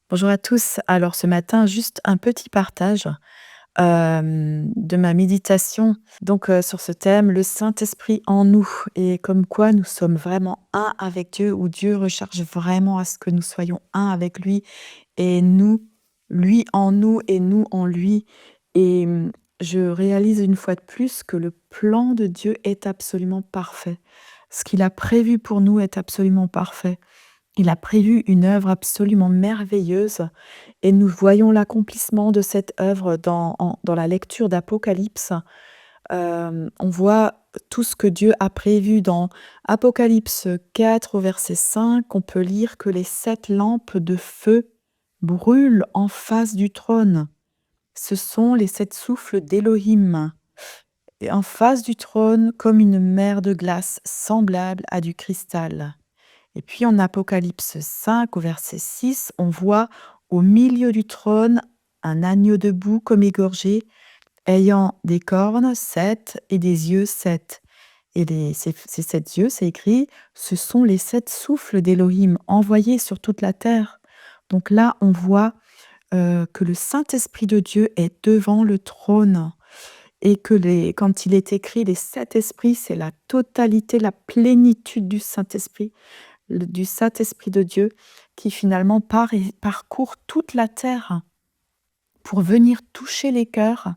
Bonjour à tous. Alors ce matin, juste un petit partage de ma méditation sur ce thème, le Saint-Esprit en nous et comme quoi nous sommes vraiment un avec Dieu, où Dieu recherche vraiment à ce que nous soyons un avec lui et nous, lui en nous et nous en lui. Et je réalise une fois de plus que le plan de Dieu est absolument parfait. Ce qu'il a prévu pour nous est absolument parfait. Il a prévu une œuvre absolument merveilleuse et nous voyons l'accomplissement de cette œuvre dans la lecture d'Apocalypse. On voit tout ce que Dieu a prévu dans Apocalypse 4 au verset 5. On peut lire que les 7 lampes de feu brûlent en face du trône. Ce sont les 7 souffles d'Élohim. Et en face du trône, comme une mer de glace semblable à du cristal. Et puis en Apocalypse 5 au verset 6, on voit au milieu du trône un agneau debout comme égorgé, ayant des cornes 7 et des yeux 7. Et ces 7 yeux, c'est écrit, ce sont les 7 souffles d'Élohim envoyés sur toute la terre. Donc là, on voit que le Saint-Esprit de Dieu est devant le trône et que quand il est écrit les 7 esprits, c'est la totalité, la plénitude du Saint-Esprit du Saint-Esprit de Dieu qui finalement part et parcourt toute la terre pour venir toucher les cœurs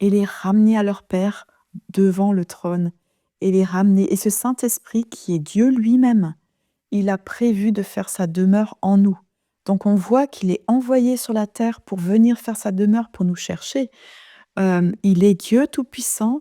et les ramener à leur Père devant le trône et les ramener. Et ce Saint-Esprit qui est Dieu lui-même, il a prévu de faire sa demeure en nous. Donc on voit qu'il est envoyé sur la terre pour venir faire sa demeure, pour nous chercher. Il est Dieu Tout-Puissant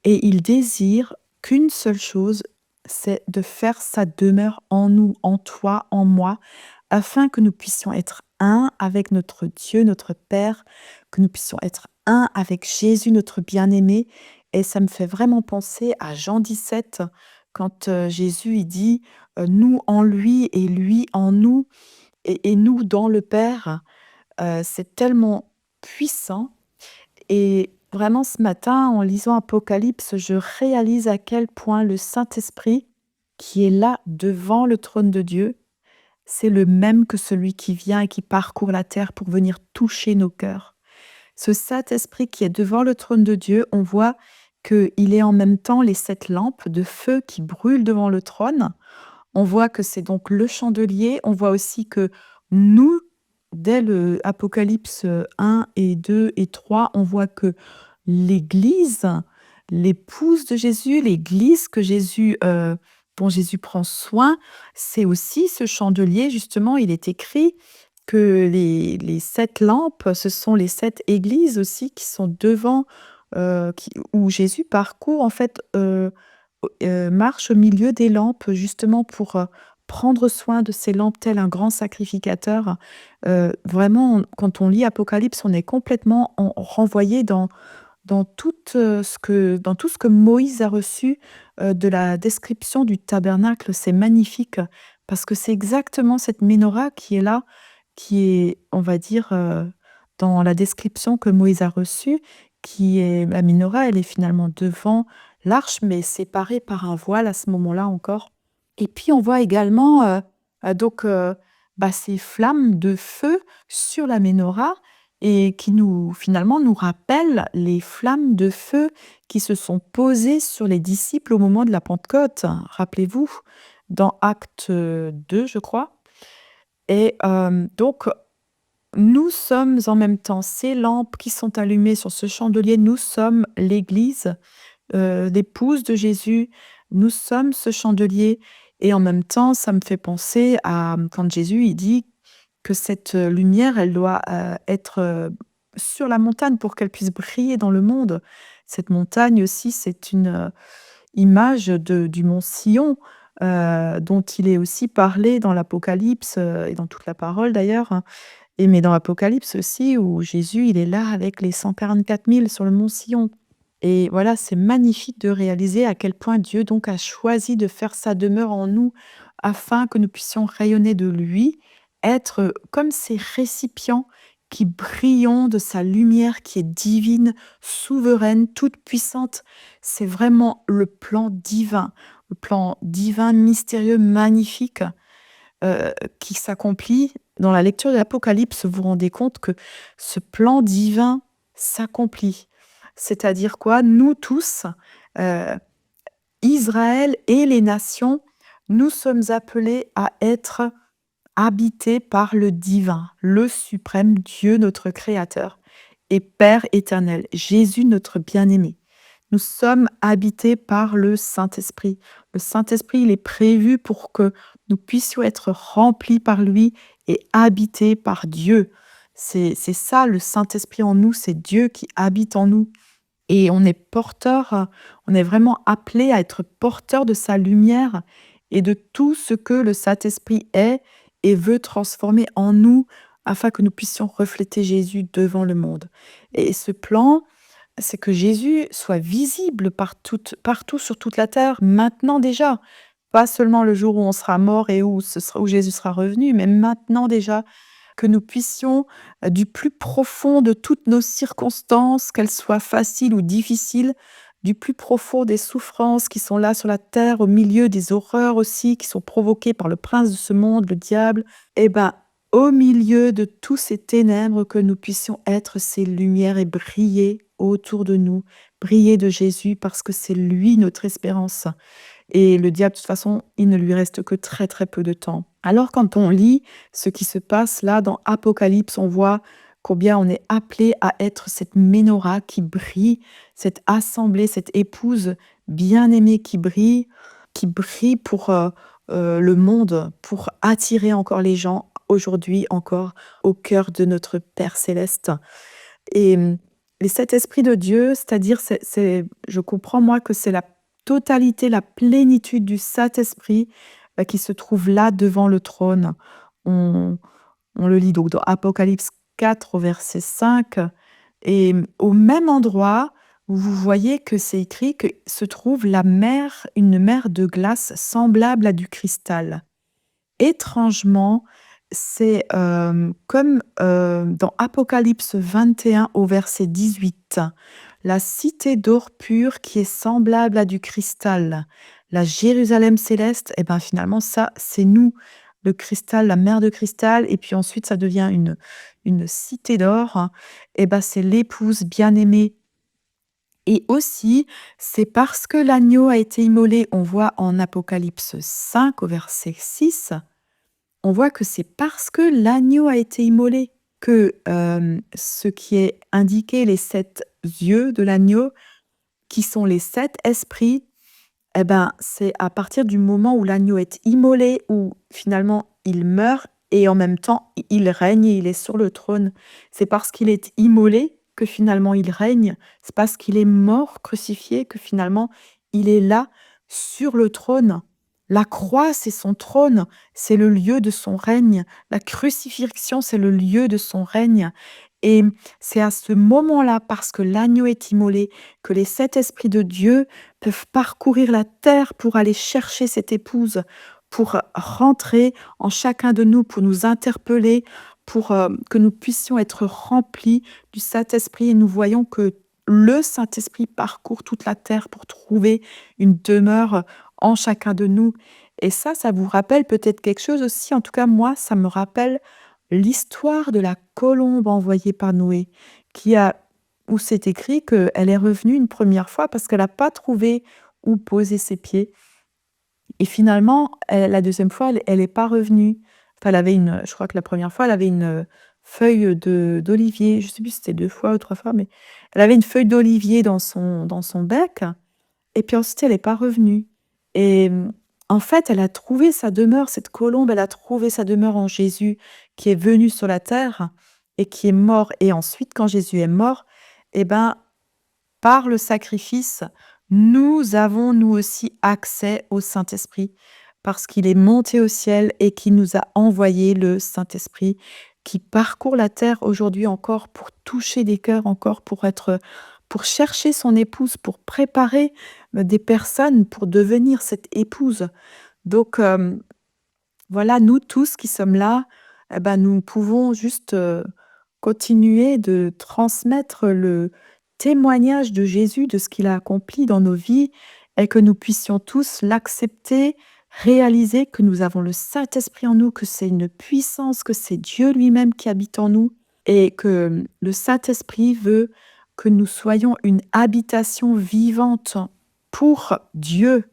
et il désire qu'une seule chose, c'est de faire sa demeure en nous, en toi, en moi, afin que nous puissions être un avec notre Dieu, notre Père, que nous puissions être un avec Jésus, notre bien-aimé. Et ça me fait vraiment penser à Jean 17, quand Jésus il dit nous en lui et lui en nous, et nous dans le Père. C'est tellement puissant. Et vraiment, ce matin, en lisant Apocalypse, je réalise à quel point le Saint-Esprit, qui est là devant le trône de Dieu, c'est le même que celui qui vient et qui parcourt la terre pour venir toucher nos cœurs. Ce Saint-Esprit qui est devant le trône de Dieu, on voit qu'il est en même temps les 7 lampes de feu qui brûlent devant le trône. On voit que c'est donc le chandelier. On voit aussi que nous, dès le Apocalypse 1 et 2 et 3, on voit que l'Église, l'épouse de Jésus, l'Église dont Jésus prend soin, c'est aussi ce chandelier. Justement, il est écrit que les 7 lampes, ce sont les 7 églises aussi qui sont devant, où Jésus parcourt en fait, marche au milieu des lampes justement pour, prendre soin de ces lampes tel un grand sacrificateur. Vraiment, quand on lit Apocalypse, on est complètement renvoyé dans tout ce que Moïse a reçu, de la description du tabernacle. C'est magnifique parce que c'est exactement cette menorah qui est là, qui est, on va dire, dans la description que Moïse a reçue, qui est la menorah, elle est finalement devant l'arche, mais séparée par un voile à ce moment-là encore. Et puis on voit également, ces flammes de feu sur la menorah et qui finalement nous rappellent les flammes de feu qui se sont posées sur les disciples au moment de la Pentecôte. Rappelez-vous, dans Acte 2, je crois. Et nous sommes en même temps ces lampes qui sont allumées sur ce chandelier. Nous sommes l'Église, l'épouse de Jésus. Nous sommes ce chandelier et en même temps, ça me fait penser à, quand Jésus, il dit que cette, lumière, elle doit, être, sur la montagne pour qu'elle puisse briller dans le monde. Cette montagne aussi, c'est une, image du mont Sion, dont il est aussi parlé dans l'Apocalypse, et dans toute la parole d'ailleurs, hein. Mais dans l'Apocalypse aussi où Jésus, il est là avec les 144 000 sur le mont Sion. Et voilà, c'est magnifique de réaliser à quel point Dieu donc a choisi de faire sa demeure en nous afin que nous puissions rayonner de lui, être comme ces récipients qui brillons de sa lumière qui est divine, souveraine, toute puissante. C'est vraiment le plan divin, mystérieux, magnifique, qui s'accomplit. dans la lecture de l'Apocalypse, vous vous rendez compte que ce plan divin s'accomplit. C'est-à-dire quoi? Nous tous, heu, Israël et les nations, nous sommes appelés à être habités par le divin, le suprême Dieu, notre créateur et Père éternel, Jésus notre bien-aimé. Nous sommes habités par le Saint-Esprit. Le Saint-Esprit, il est prévu pour que nous puissions être remplis par lui et habités par Dieu. C'est ça le Saint-Esprit en nous, c'est Dieu qui habite en nous. Et on est porteur, on est vraiment appelé à être porteur de sa lumière et de tout ce que le Saint-Esprit est et veut transformer en nous afin que nous puissions refléter Jésus devant le monde. Et ce plan, c'est que Jésus soit visible partout sur toute la terre, maintenant déjà. Pas seulement le jour où on sera mort et où Jésus sera revenu, mais maintenant déjà, que nous puissions, du plus profond de toutes nos circonstances, qu'elles soient faciles ou difficiles, du plus profond des souffrances qui sont là sur la terre, au milieu des horreurs aussi qui sont provoquées par le prince de ce monde, le diable, et ben, au milieu de tous ces ténèbres, que nous puissions être ces lumières et briller autour de nous, briller de Jésus parce que c'est lui notre espérance. Et le diable, de toute façon, il ne lui reste que très, très peu de temps. Alors, quand on lit ce qui se passe là dans Apocalypse, on voit combien on est appelé à être cette menorah qui brille, cette assemblée, cette épouse bien-aimée qui brille pour le monde, pour attirer encore les gens aujourd'hui encore au cœur de notre Père céleste. Et les 7 esprits de Dieu, c'est-à-dire je comprends moi que c'est la totalité, la plénitude du Saint-Esprit, qui se trouve là devant le trône. On on le lit donc dans Apocalypse 4 au verset 5 et au même endroit, vous voyez que c'est écrit que se trouve la mer une mer de glace semblable à du cristal. Étrangement, c'est, comme, dans Apocalypse 21 au verset 18, la cité d'or pur qui est semblable à du cristal, la Jérusalem céleste et ben, finalement ça, c'est nous, le cristal, la mer de cristal et puis ensuite ça devient une cité d'or et ben, c'est l'épouse bien-aimée et aussi, c'est parce que l'agneau a été immolé, on voit en Apocalypse 5 au verset 6 on voit que c'est parce que l'agneau a été immolé que, ce qui est indiqué, les 7 yeux de l'agneau, qui sont les 7 esprits, et ben, c'est à partir du moment où l'agneau est immolé, où finalement il meurt et en même temps il règne et il est sur le trône. C'est parce qu'il est immolé que finalement il règne. C'est parce qu'il est mort, crucifié, que finalement il est là, sur le trône. La croix, c'est son trône, c'est le lieu de son règne. La crucifixion, c'est le lieu de son règne. Et c'est à ce moment-là, parce que l'agneau est immolé, que les 7 esprits de Dieu peuvent parcourir la terre pour aller chercher cette épouse, pour rentrer en chacun de nous, pour nous interpeller, pour que nous puissions être remplis du Saint-Esprit. Et nous voyons que le Saint-Esprit parcourt toute la terre pour trouver une demeure en chacun de nous. Et ça vous rappelle peut-être quelque chose aussi. En tout cas, moi, ça me rappelle l'histoire de la colombe envoyée par Noé, qui a où c'est écrit qu'elle est revenue une première fois parce qu'elle n'a pas trouvé où poser ses pieds et finalement, la deuxième fois, elle est pas revenue. Enfin, elle avait je crois que la première fois, elle avait une, feuille d'olivier, je sais plus si c'était 2 fois ou 3 fois, mais elle avait une feuille d'olivier dans son bec et puis ensuite elle est pas revenue et en fait, elle a trouvé sa demeure, cette colombe, elle a trouvé sa demeure en Jésus qui est venu sur la terre et qui est mort et ensuite quand Jésus est mort et ben, par le sacrifice, nous avons nous aussi accès au Saint-Esprit parce qu'il est monté au ciel et qu'il nous a envoyé le Saint-Esprit qui parcourt la terre aujourd'hui encore pour toucher des cœurs, encore pour chercher son épouse, pour préparer des personnes pour devenir cette épouse. Donc, voilà, nous tous qui sommes là, eh ben, nous pouvons juste, continuer de transmettre le témoignage de Jésus, de ce qu'il a accompli dans nos vies et que nous puissions tous l'accepter, réaliser que nous avons le Saint-Esprit en nous, que c'est une puissance, que c'est Dieu lui-même qui habite en nous et que le Saint-Esprit veut que nous soyons une habitation vivante pour Dieu,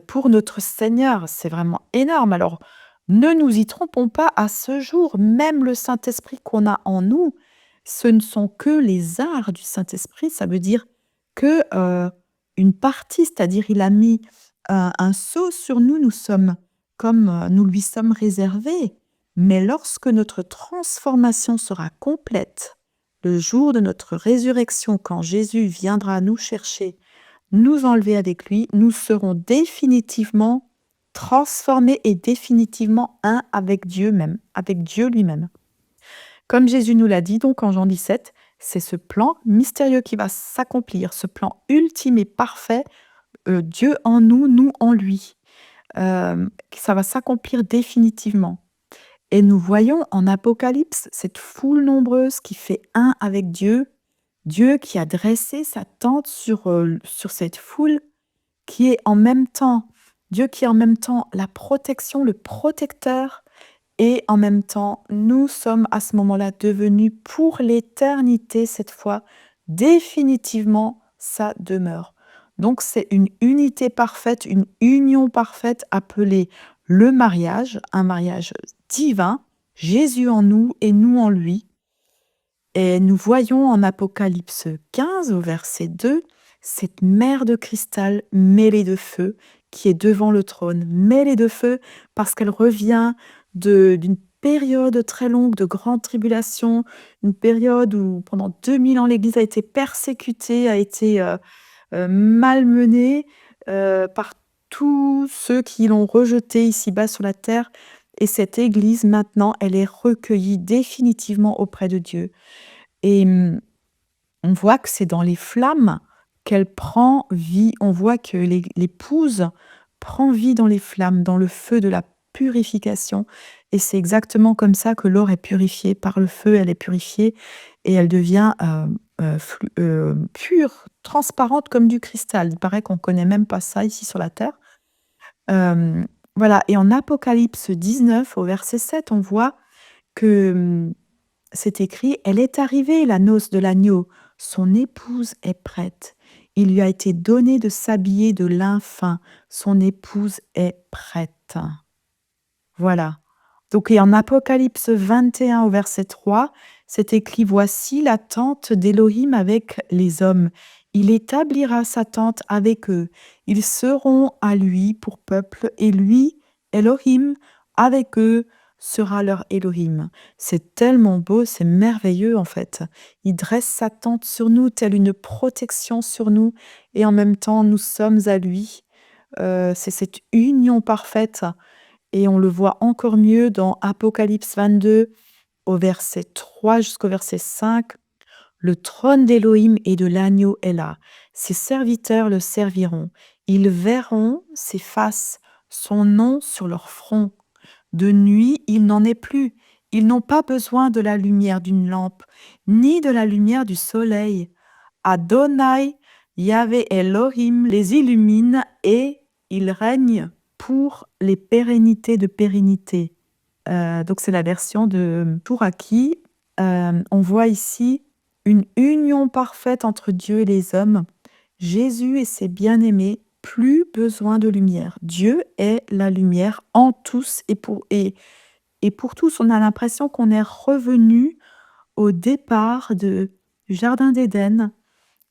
pour notre Seigneur. C'est vraiment énorme. Alors, ne nous y trompons pas, à ce jour, même le Saint-Esprit qu'on a en nous, ce ne sont que les arts du Saint-Esprit. Ça veut dire que, une partie, c'est-à-dire il a mis un sceau sur nous, nous sommes comme, nous lui sommes réservés. Mais lorsque notre transformation sera complète, le jour de notre résurrection, quand Jésus viendra nous chercher, nous enlever avec lui, nous serons définitivement transformés et définitivement un avec Dieu même, avec Dieu lui-même. Comme Jésus nous l'a dit donc en Jean 17, c'est ce plan mystérieux qui va s'accomplir, ce plan ultime et parfait, Dieu en nous, nous en lui. Ça va s'accomplir définitivement. Et nous voyons en Apocalypse cette foule nombreuse qui fait un avec Dieu, Dieu qui a dressé sa tente sur cette foule qui est en même temps Dieu qui est en même temps la protection, le protecteur et en même temps, nous sommes à ce moment-là devenus pour l'éternité cette fois, définitivement sa demeure. Donc c'est une unité parfaite, une union parfaite appelée le mariage, un mariage divin, Jésus en nous et nous en lui. Et nous voyons en Apocalypse 15 au verset 2, cette mer de cristal mêlée de feu qui est devant le trône, mêlée de feu parce qu'elle revient d'une période très longue de grande tribulation, une période où pendant 2000 ans l'Église a été persécutée, a été malmenée par tous ceux qui l'ont rejetée ici-bas sur la terre. Et cette Église, maintenant, elle est recueillie définitivement auprès de Dieu. Et on voit que c'est dans les flammes qu'elle prend vie. On voit que l'épouse prend vie dans les flammes, dans le feu de la purification. Et c'est exactement comme ça que l'or est purifié. Par le feu, elle est purifiée et elle devient pure, transparente comme du cristal. Il paraît qu'on ne connaît même pas ça ici sur la terre. Euh, voilà. Et en Apocalypse 19, au verset 7, on voit que c'est écrit: Elle est arrivée, la noce de l'agneau. Son épouse est prête. Il lui a été donné de s'habiller de lin fin. Son épouse est prête. Voilà. Donc, et en Apocalypse 21 au verset 3, c'est écrit: Voici la tente d'Élohim avec les hommes. Il établira sa tente avec eux. Ils seront à lui pour peuple, et lui, Elohim, avec eux, sera leur Elohim. C'est tellement beau, c'est merveilleux en fait. Il dresse sa tente sur nous, telle une protection sur nous, et en même temps, nous sommes à lui. C'est cette union parfaite. Et on le voit encore mieux dans Apocalypse 22, au verset 3 jusqu'au verset 5. Le trône d'Élohim et de l'agneau est là. Ses serviteurs le serviront. Ils verront ses faces, son nom sur leur front. De nuit, il n'en est plus. Ils n'ont pas besoin de la lumière d'une lampe, ni de la lumière du soleil. Adonai, Yahvé Elohim les illumine et ils règnent pour les pérennités de pérennité. Donc c'est la version de Touraki. On voit ici une union parfaite entre Dieu et les hommes. Jésus et ses bien-aimés, plus besoin de lumière. Dieu est la lumière en tous et pour tous. On a l'impression qu'on est revenu au départ du Jardin d'Éden,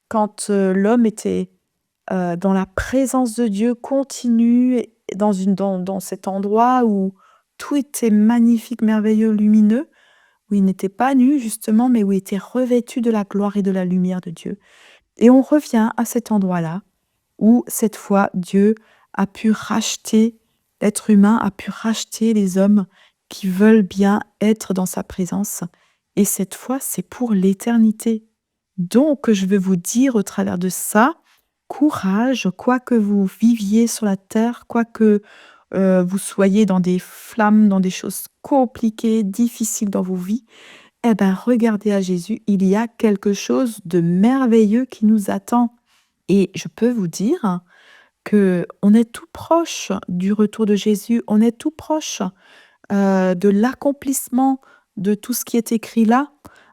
quand l'homme était dans la présence de Dieu continue, et dans cet endroit où tout était magnifique, merveilleux, lumineux, où il n'était pas nu justement, mais où il était revêtu de la gloire et de la lumière de Dieu. Et on revient à cet endroit-là, où cette fois Dieu a pu racheter, l'être humain a pu racheter les hommes qui veulent bien être dans sa présence. Et cette fois, c'est pour l'éternité. Donc, je veux vous dire au travers de ça, courage, quoi que vous viviez sur la terre, quoi que vous soyez dans des flammes, dans des choses compliquées, difficiles dans vos vies, eh ben, regardez à Jésus, il y a quelque chose de merveilleux qui nous attend. Et je peux vous dire qu'on est tout proche du retour de Jésus, on est tout proche, de l'accomplissement de tout ce qui est écrit là.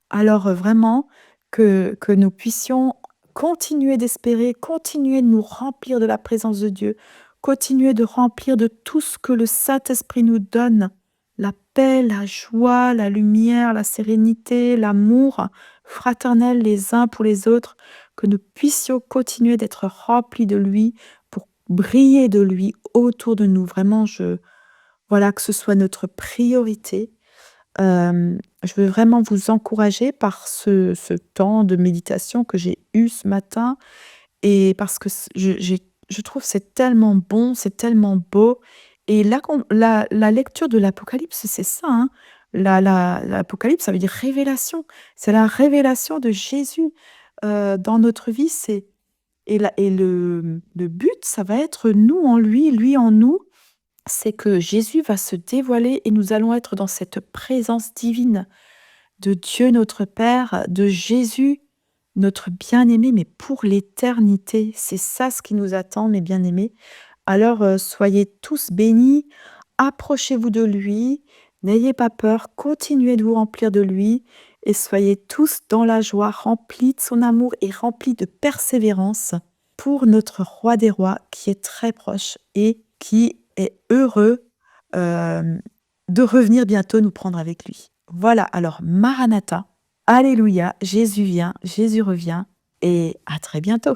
Alors, vraiment que nous puissions continuer d'espérer, continuer de nous remplir de la présence de Dieu, continuer de remplir de tout ce que le Saint-Esprit nous donne, la paix, la joie, la lumière, la sérénité, l'amour fraternel les uns pour les autres, que nous puissions continuer d'être remplis de lui pour briller de lui autour de nous. Vraiment, voilà, que ce soit notre priorité. Je veux vraiment vous encourager par ce temps de méditation que j'ai eu ce matin et parce que je trouve que c'est tellement bon, c'est tellement beau et la lecture de l'Apocalypse, c'est ça, hein. L'Apocalypse, ça veut dire révélation. C'est la révélation de Jésus, dans notre vie, le but, ça va être nous en lui, lui en nous. C'est que Jésus va se dévoiler et nous allons être dans cette présence divine de Dieu notre Père, de Jésus notre bien-aimé, mais pour l'éternité. C'est ça ce qui nous attend, mes bien-aimés. Alors, soyez tous bénis, approchez-vous de lui, n'ayez pas peur, continuez de vous remplir de lui et soyez tous dans la joie, remplis de son amour et remplis de persévérance pour notre roi des rois qui est très proche et qui est heureux, de revenir bientôt nous prendre avec lui. Voilà, alors Maranatha, alléluia, Jésus vient, Jésus revient et à très bientôt.